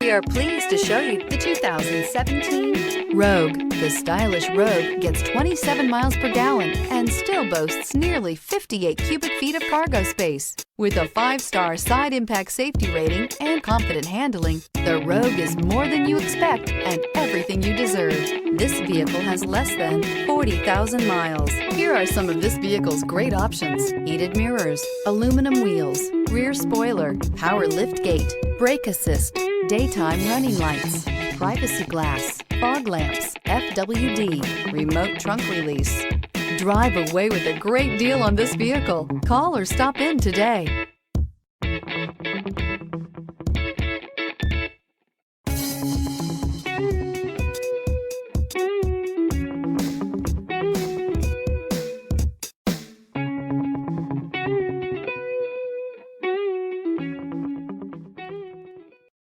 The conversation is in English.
We are pleased to show you the 2017 Rogue. The stylish Rogue gets 27 miles per gallon and still boasts nearly 58 cubic feet of cargo space. With a 5-star side impact safety rating and confident handling, the Rogue is more than you expect and everything you deserve. This vehicle has less than 40,000 miles. Here are some of this vehicle's great options: heated mirrors, aluminum wheels, rear spoiler, power lift gate, brake assist, daytime running lights, privacy glass, fog lamps, FWD, remote trunk release. Drive away with a great deal on this vehicle. Call or stop in today.